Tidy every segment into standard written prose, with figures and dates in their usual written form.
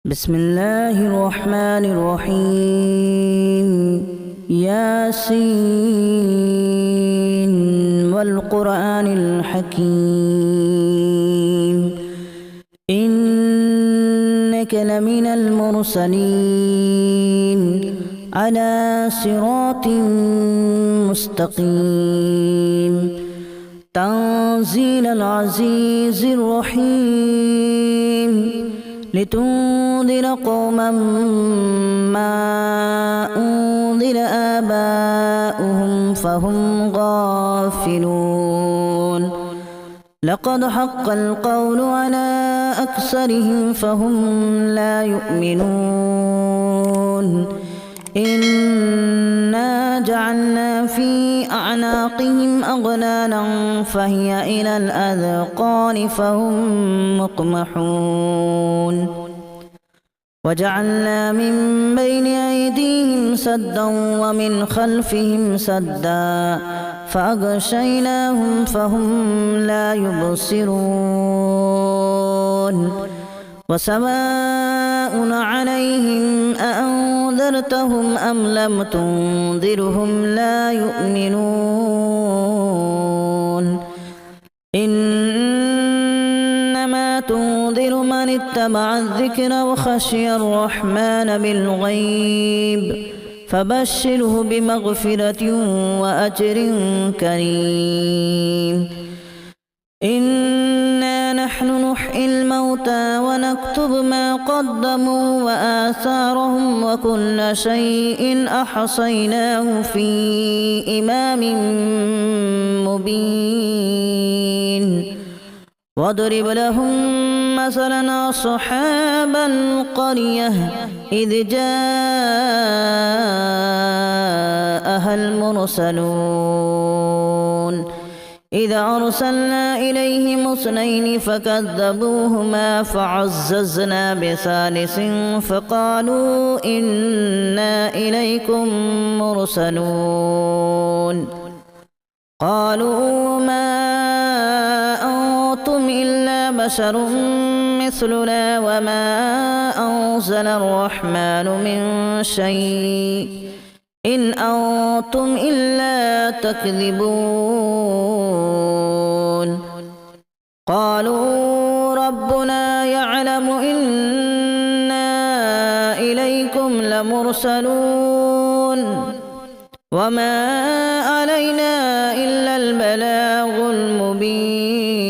بسم الله الرحمن الرحيم ياسين والقرآن الحكيم إنك لمن المرسلين على صراط مستقيم تنزيل العزيز الرحيم لتنذر قوما ما أنذر آباؤهم فهم غافلون لقد حق القول على أكثرهم فهم لا يؤمنون إنا جعلنا في أعناقهم أغلالا فهي إلى الأذقان فهم مقمحون وجعلنا من بين أيديهم سدا ومن خلفهم سدا فأغشيناهم فهم لا يبصرون وسواء عليهم أأنذرتهم أم لم تنذرهم لا يؤمنون إنما تنذر من اتبع الذكر وخشي الرحمن بالغيب فبشره بمغفرة وأجر كريم إنا نحن نحيي الموتى ونكتب ما قدموا وآثارهم وكل شيء أحصيناه في إمام مبين واضرب لهم مثلا أصحاب القرية إذ جاءها المرسلون إذا أرسلنا إليهم اثنين فكذبوهما فعززنا بثالث فقالوا إنا إليكم مرسلون قالوا ما أنتم إلا بشر مثلنا وما أنزل الرحمن من شيء إن أنتم إلا تكذبون قالوا ربنا يعلم إنا إليكم لمرسلون وما علينا إلا البلاغ المبين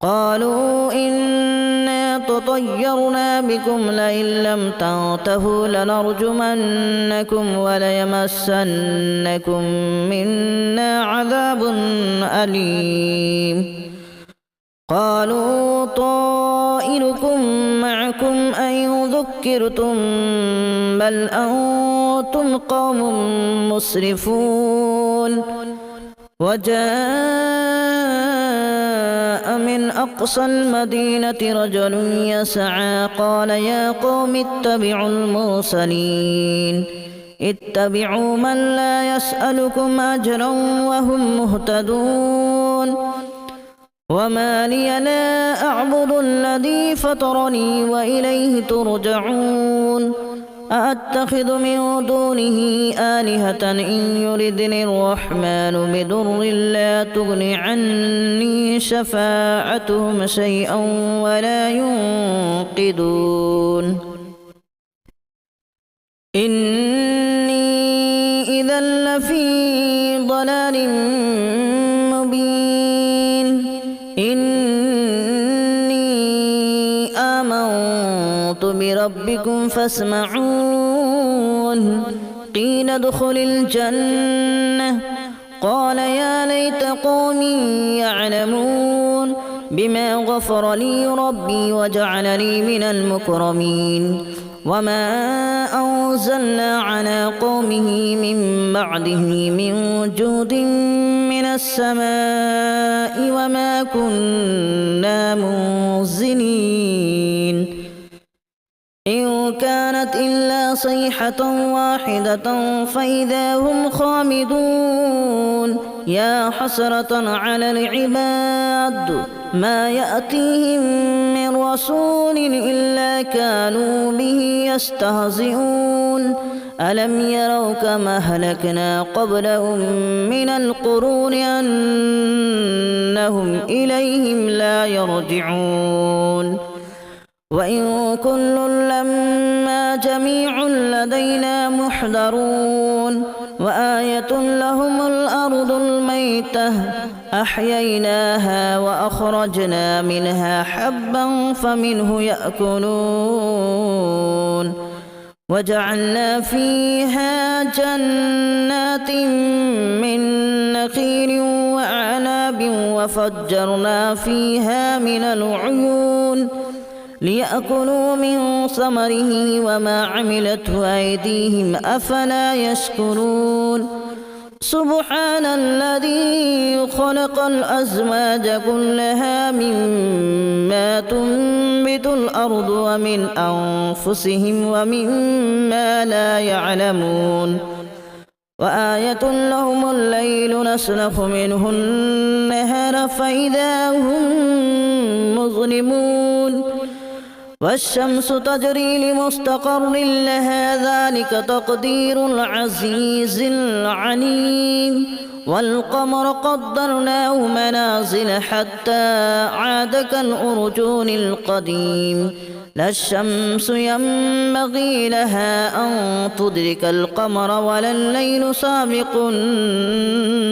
قالوا إنا تطيرنا بكم لئن لم تنتهوا لنرجمنكم وليمسنكم منا عذاب أليم قالوا طائركم معكم أن ذكرتم بل أنتم قوم مسرفون وجاء من أقصى المدينة رجل يسعى قال يا قوم اتبعوا المرسلين اتبعوا من لا يسألكم أجرا وهم مهتدون وما لي لا أعبد الذي فطرني وإليه ترجعون أأتخذ من دونه آلهة إن يردني الرحمن بضر لا تغن عني شفاعتهم شيئا ولا ينقذون إني إذا لفي ضلال مبين إني آمنت بربكم فاسمعون قيل ادخل الجنة قال يا ليت قومي يعلمون بما غفر لي ربي وجعلني من المكرمين وما أنزلنا على قومه من بعده من جود من السماء وما كنا منزلين إن كانت إلا صيحة واحدة فإذا هم خامدون يا حسرة على العباد ما يأتيهم من رسول إلا كانوا به يستهزئون ألم يروا كما أهلكنا قبلهم من القرون أنهم إليهم لا يرجعون وإن كل لما جميع لدينا محضرون وآية لهم الأرض الميتة أحييناها وأخرجنا منها حبا فمنه يأكلون وجعلنا فيها جنات من نخيل وأعناب وفجرنا فيها من العيون ليأكلوا من ثمره وما عملته أيديهم أفلا يشكرون سبحان الذي خلق الأزواج كلها مما تنبت الأرض ومن أنفسهم ومما لا يعلمون وآية لهم الليل نسلخ منه النهار فإذا هم مظلمون والشمس تجري لمستقر لها ذلك تقدير العزيز العليم والقمر قدرناه منازل حتى عاد كالأرجون القديم لا الشمس ينبغي لها أن تدرك القمر ولا الليل سابق النهار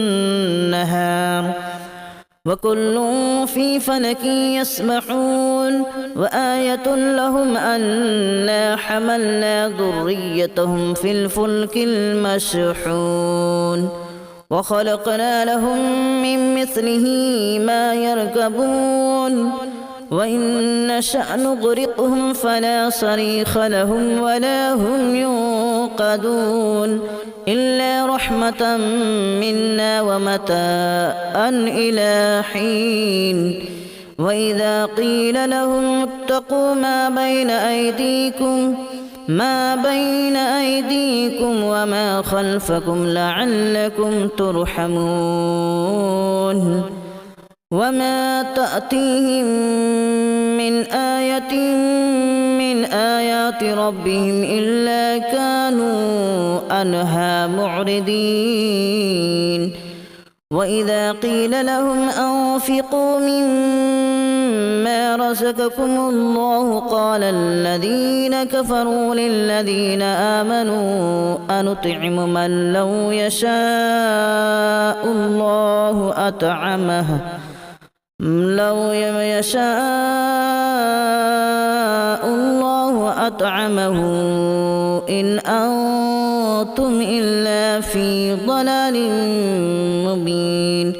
وكل في فلك يسبحون وآية لهم أنا حملنا ذريتهم في الفلك المشحون وخلقنا لهم من مثله ما يركبون وإن نشأ نغرقهم فلا صريخ لهم ولا هم ينقذون إلا رحمة منا ومتاعا إلى حين وإذا قيل لهم اتقوا ما بين أيديكم وما خلفكم لعلكم ترحمون وما تأتيهم من آية من آيات ربهم إلا كانوا عنها معرضين وإذا قيل لهم أنفقوا مما رزقكم الله قال الذين كفروا للذين آمنوا أنطعم من لو يشاء الله أطعمه إن أنتم إلا في ضلال مبين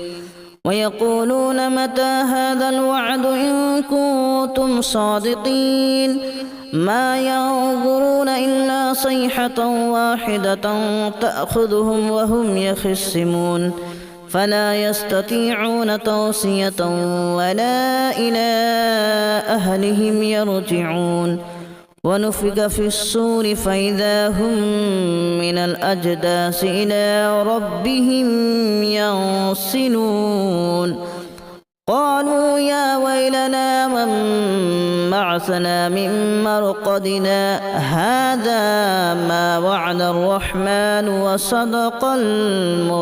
ويقولون متى هذا الوعد إن كنتم صادقين ما ينظرون إلا صيحة واحدة تأخذهم وهم يخصمون فلا يستطيعون توصية ولا إلى أهلهم يرجعون ونفخ في الصور فإذا هم من الأجداث إلى ربهم ينسلون قالوا يا ويلنا من بعثنا من مرقدنا هذا ما وعد الرحمن وصدق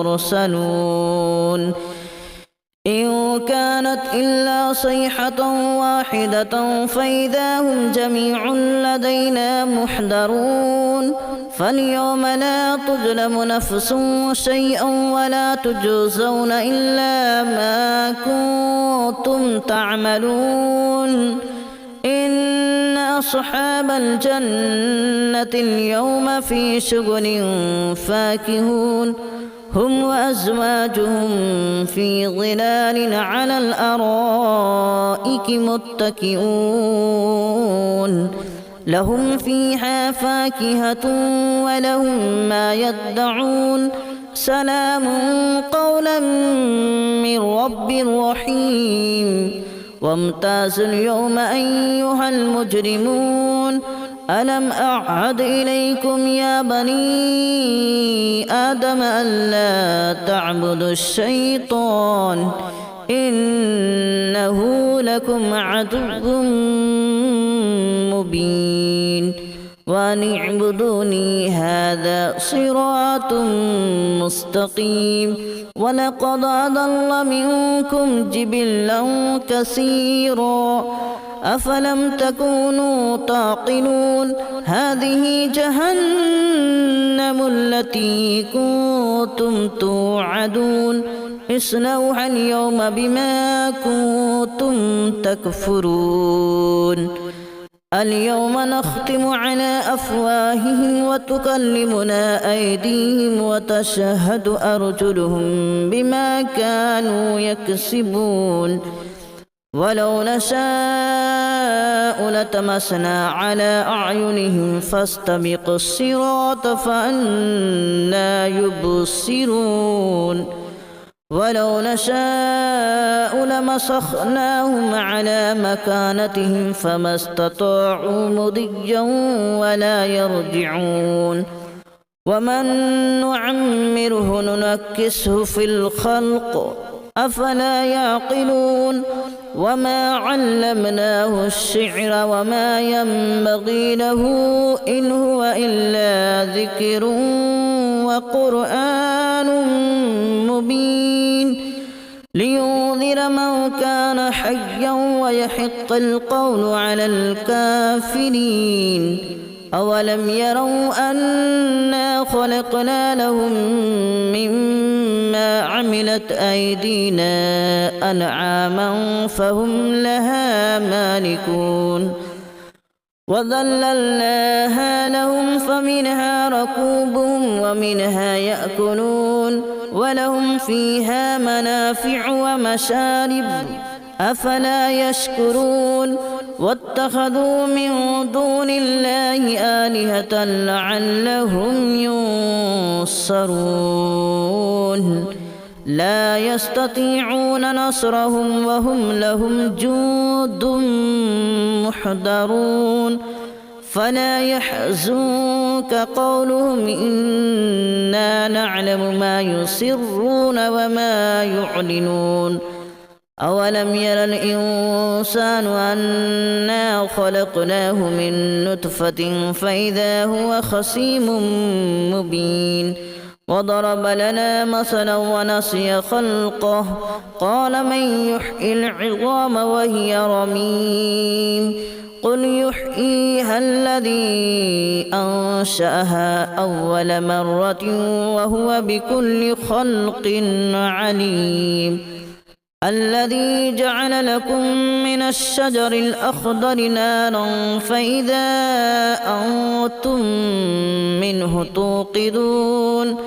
المرسلون إن كانت إلا صيحة واحدة فإذا هم جميع لدينا محضرون فاليوم لا تظلم نفس شيئا ولا تجزون إلا ما كنتم تعملون إن أصحاب الجنة اليوم في شغل فاكهون هم وأزواجهم في ظلال على الأرائك متكئون لهم فيها فاكهة ولهم ما يدعون سلام قولا من رب رحيم وامتازوا اليوم أيها المجرمون ألم أعهد إليكم يا بني آدم ألا تعبدوا الشيطان إنه لكم عدو مبين وأن اعبدوني هذا صراط مستقيم ولقد أضل منكم جبلا كثيرا أفلم تكونوا تعقلون هذه جهنم التي كنتم توعدون اصلوها اليوم بما كنتم تكفرون اليوم نختم على أفواههم وتكلمنا أيديهم وتشهد أرجلهم بما كانوا يكسبون ولو نشاء لتمسنا على أعينهم فاستبقوا الصراط فأنى يبصرون ولو نشاء لمسخناهم على مكانتهم فما استطاعوا مضيا ولا يرجعون ومن نعمره ننكسه في الخلق أفلا يعقلون وما علمناه الشعر وما ينبغي له إن هو إلا ذكر وقرآن مبين لينذر من كان حيا ويحق القول على الكافرين أولم يروا أنا خلقنا لهم مما عملت أيدينا أنعاما فهم لها مالكون وذللناها لهم فمنها ركوبهم ومنها يأكلون ولهم فيها منافع ومشارب أفلا يشكرون واتخذوا من دون الله آلهة لعلهم ينصرون لا يستطيعون نصرهم وهم لهم جند محضرون فلا يحزنك قولهم إنا نعلم ما يسرون وما يعلنون أولم ير الإنسان أنا خلقناه من نطفة فإذا هو خصيم مبين وضرب لنا مثلا ونسي خلقه قال من يحيي العظام وهي رميم قل يحييها الذي أنشأها أول مرة وهو بكل خلق عليم الذي جعل لكم من الشجر الأخضر نارا فإذا أنتم منه توقدون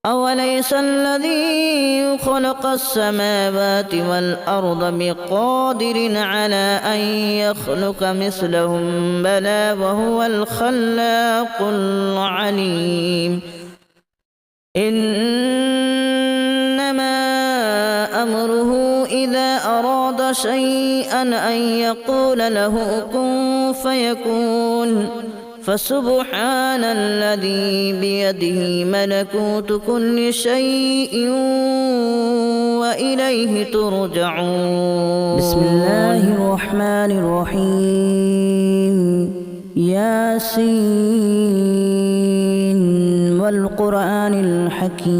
أوليس الذي خلق السماوات والأرض بقادر على أن يخلق مثلهم بلى وهو الخلاق العليم إنما أمره إذا أراد شيئا أن يقول له كن فيكون فسبحان الذي بيده ملكوت كل شيء وإليه ترجعون بسم الله الرحمن الرحيم ياسين والقرآن الحكيم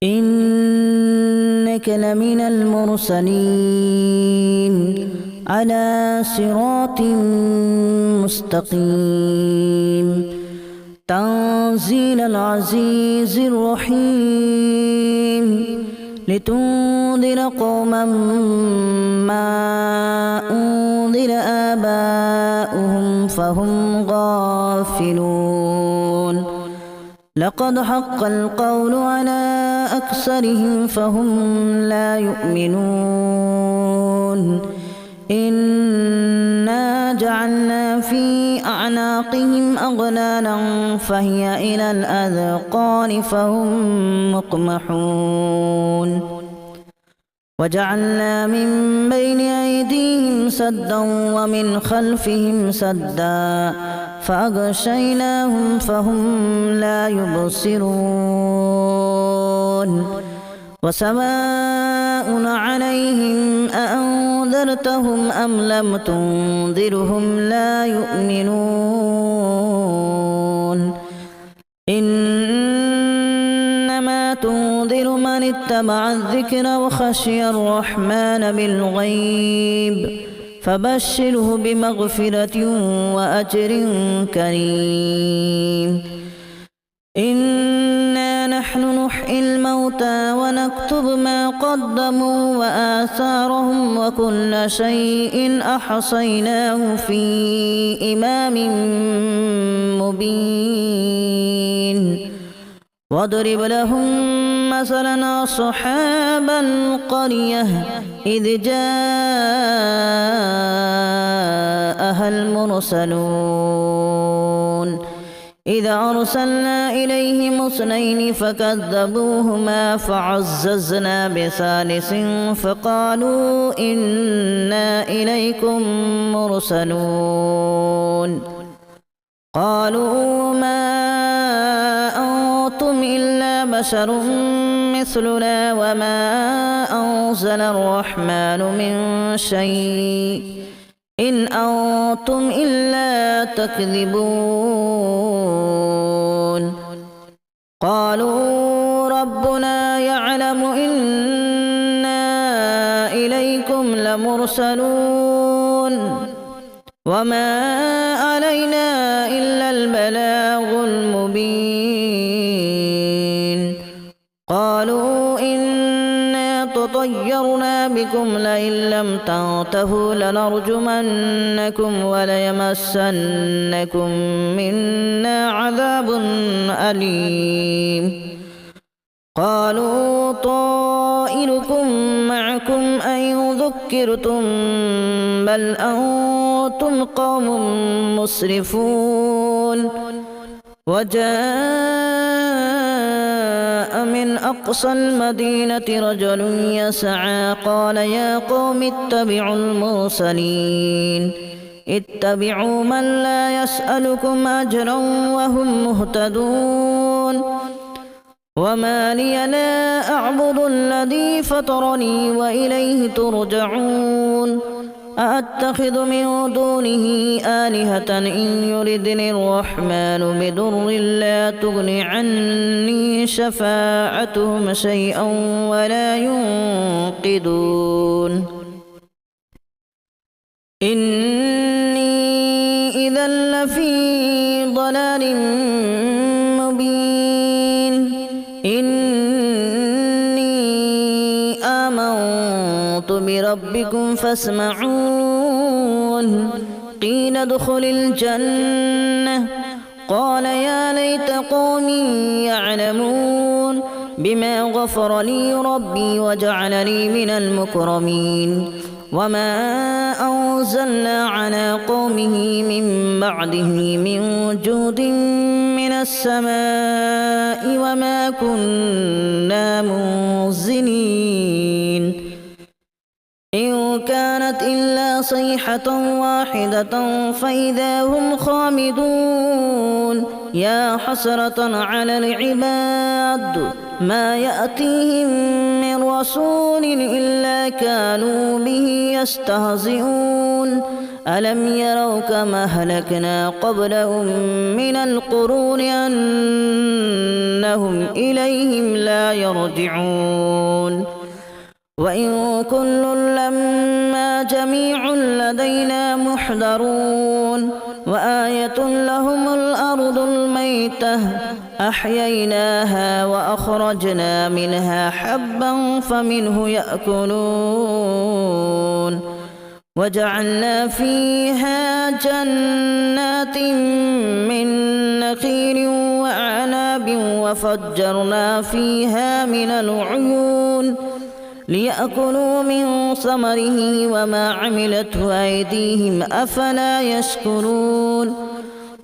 إنك لمن المرسلين على صراط مستقيم تنزيل العزيز الرحيم لتنذر قوما ما أنذر آباؤهم فهم غافلون لقد حق القول على أكثرهم فهم لا يؤمنون إنا جعلنا في أعناقهم أغلالا فهي إلى الأذقان فهم مقمحون وجعلنا من بين أيديهم سدا ومن خلفهم سدا فأغشيناهم فهم لا يبصرون وسواء عليهم أأنذرتهم أم لم تنذرهم لا يؤمنون إنما تنذر من اتبع الذكر وخشي الرحمن بالغيب فبشره بمغفرة وأجر كريم إنا نحن نحيي الموتى ونكتب ما قدموا وآثارهم وكل شيء أحصيناه في إمام مبين واضرب لهم مثلا أصحاب القرية إذ جاءها المرسلون إذا أرسلنا إليهم اثنين فكذبوهما فعززنا بثالث فقالوا إنا إليكم مرسلون قالوا ما أنتم إلا بشر مثلنا وما أنزل الرحمن من شيء إن أنتم إلا تكذبون قالوا ربنا يعلم إنا إليكم لمرسلون وما علينا إلا البلاغ المبين قالوا إنا تطيرنا بكم لئن لم تنتهوا لنرجمنكم وليمسنكم منا عذاب أليم قالوا طائركم معكم أن ذكرتم بل أنتم قوم مسرفون وجاء من أقصى المدينة رجل يسعى قال يا قوم اتبعوا المرسلين اتبعوا من لا يسألكم أجرا وهم مهتدون وما لي لا أعبد الذي فطرني وإليه ترجعون أأتخذ من دونه آلهة إن يردني الرحمن بضر لا تغن عني شفاعتهم شيئا ولا ينقذون إني إذا لفي ضلال مبين إني آمنت بربكم فاسمعون قيل ادخل الجنة قال يا ليت قومي يعلمون بما غفر لي ربي وجعلني من المكرمين وما أنزلنا على قومه من بعده من جود من السماء وما كنا منزلين إن كانت إلا صيحة واحدة فإذا هم خامدون يا حسرة على العباد ما يأتيهم من رسول إلا كانوا به يستهزئون ألم يروا كما أهلكنا قبلهم من القرون أنهم إليهم لا يرجعون وإن كل لما جميع لدينا محضرون وآية لهم الأرض الميتة أحييناها وأخرجنا منها حبا فمنه يأكلون وجعلنا فيها جنات من نخيل وأعناب وفجرنا فيها من العيون ليأكلوا من ثمره وما عملته أيديهم أفلا يشكرون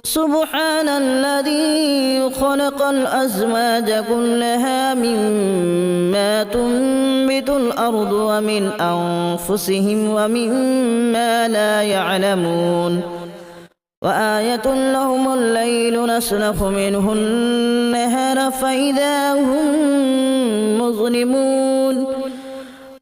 سبحان الذي خلق الأزواج كلها مما تنبت الأرض ومن أنفسهم ومما لا يعلمون وآية لهم الليل نسلخ منه النهار فإذا هم مظلمون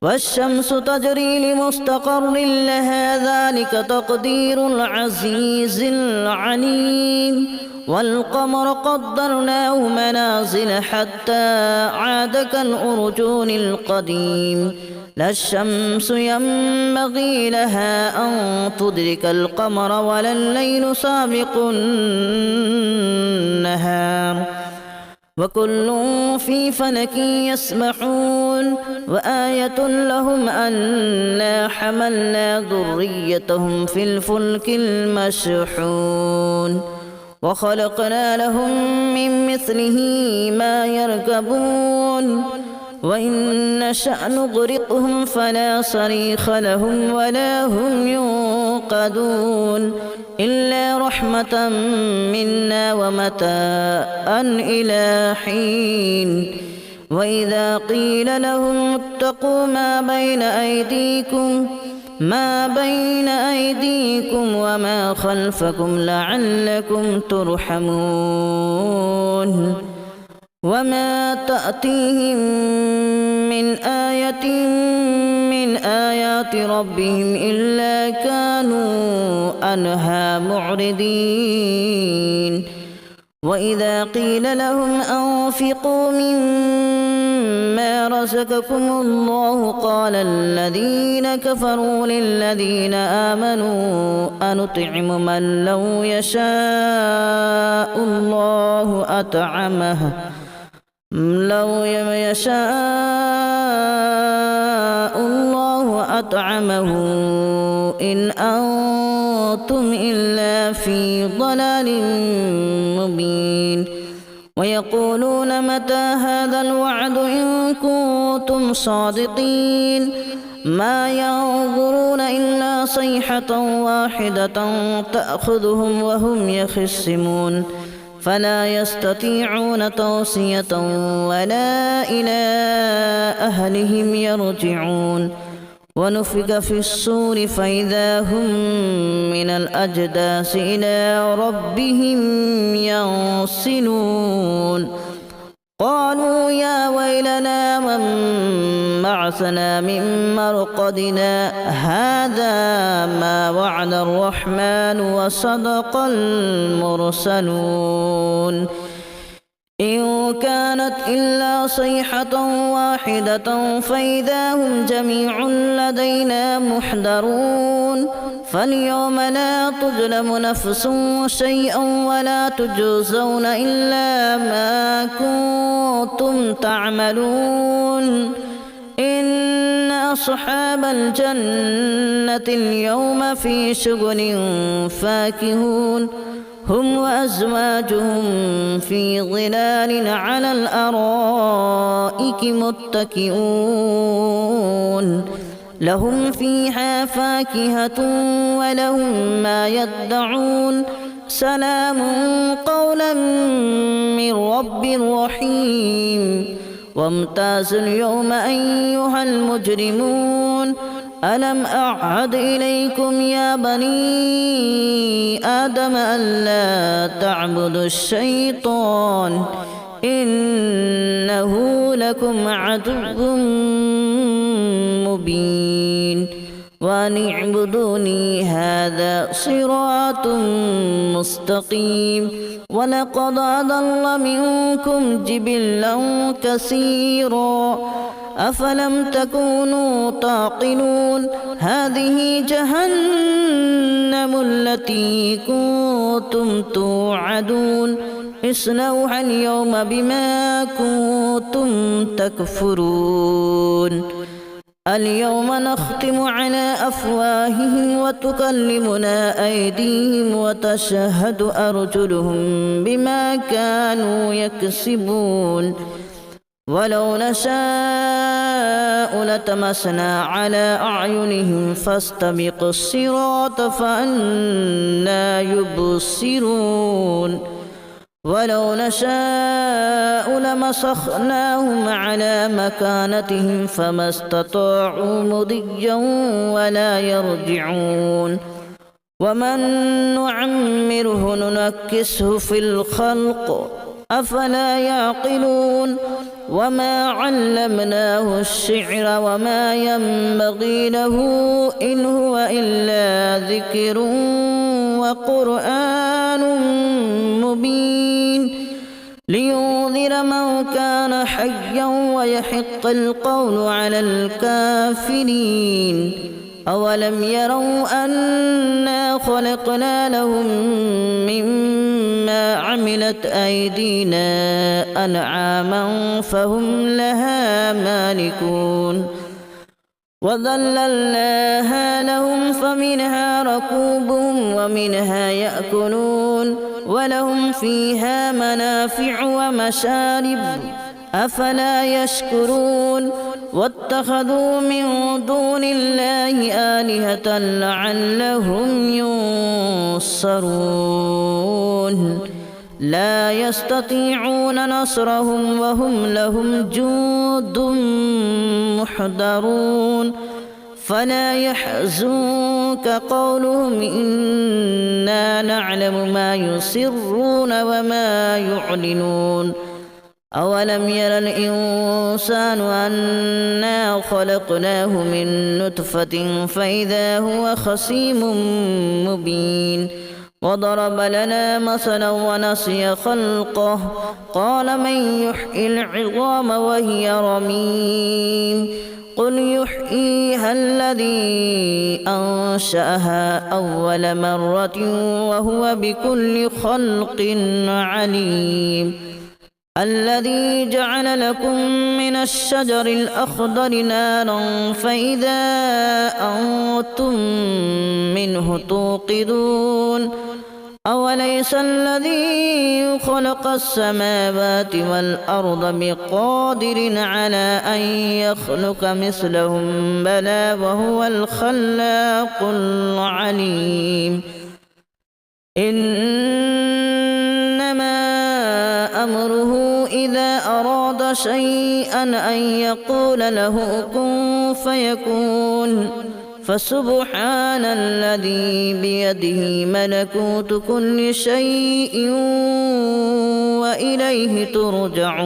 والشمس تجري لمستقر لها ذلك تقدير العزيز العليم والقمر قدرناه منازل حتى عاد كالأرجون القديم لا الشمس ينبغي لها أن تدرك القمر ولا الليل سابق النهار وكل في فلك يسبحون وآية لهم أنا حملنا ذريتهم في الفلك المشحون وخلقنا لهم من مثله ما يركبون وإن نشأ نغرقهم فلا صريخ لهم ولا هم ينقذون إلا رحمة منا ومتاعا إلى حين وإذا قيل لهم اتقوا ما بين أيديكم وما خلفكم لعلكم ترحمون وما تأتيهم من آية من آيات ربهم إلا كانوا عنها معرضين وإذا قيل لهم أنفقوا مما رزقكم الله قال الذين كفروا للذين آمنوا أنطعم من لو يشاء الله أطعمه إن أنتم إلا في ضلال مبين ويقولون متى هذا الوعد إن كنتم صادقين ما ينظرون إلا صيحة واحدة تأخذهم وهم يخصمون فلا يستطيعون توصية ولا إلى أهلهم يرجعون ونفخ في الصور فإذا هم من الأجداث إلى ربهم ينسلون قالوا يا ويلنا من بعثنا من مرقدنا هذا ما وعد الرحمن وصدق المرسلون إن كانت إلا صيحة واحدة فإذا هم جميع لدينا محضرون فاليوم لا تظلم نفس شيئا ولا تجزون إلا ما كنتم تعملون إن أصحاب الجنة اليوم في شغل فاكهون هم وأزواجهم في ظلال على الأرائك متكئون لهم فيها فاكهة ولهم ما يدعون سلام قولا من رب رحيم وامتازوا اليوم أيها المجرمون ألم أعهد إليكم يا بني آدم ألا تعبدوا الشيطان إنه لكم عدو مبين وأن اعبدوني هذا صراط مستقيم ولقد أضل منكم جبلا كثيرا أفلم تكونوا تعقلون هذه جهنم التي كنتم توعدون اصلوها اليوم بما كنتم تكفرون اليوم نختم على أفواههم وتكلمنا أيديهم وتشهد أرجلهم بما كانوا يكسبون ولو نشاء لتمسنا على أعينهم فاستبقوا الصراط فأنى يبصرون ولو نشاء لمسخناهم على مكانتهم فما استطاعوا مضيا ولا يرجعون ومن نعمره ننكسه في الخلق أفلا يعقلون وما علمناه الشعر وما ينبغي له إن هو إلا ذكر وقرآن مبين لينذر من كان حيا ويحق القول على الكافرين أولم يروا أنا خلقنا لهم مما عملت أيدينا أنعاما فهم لها مالكون وذللناها لهم فمنها ركوبهم ومنها يأكلون ولهم فيها منافع ومشارب أفلا يشكرون واتخذوا من دون الله آلهة لعلهم ينصرون لا يستطيعون نصرهم وهم لهم جند محضرون فلا يحزنك قولهم إنا نعلم ما يسرون وما يعلنون أولم ير الإنسان أنا خلقناه من نطفة فإذا هو خصيم مبين وضرب لنا مثلا ونسي خلقه قال من يحيي العظام وهي رميم قل يحييها الذي أنشأها أول مرة وهو بكل خلق عليم الذي جعل لكم من الشجر الأخضر نارا فإذا أنتم منه توقدون أوليس الذي خلق السماوات والأرض بقادر على أن يخلق مثلهم بلى وهو الخلاق العليم إنما أمره إذا أراد شيئا أن يقول له كن فيكون فسبحان الذي بيده ملكوت كل شيء وإليه ترجعون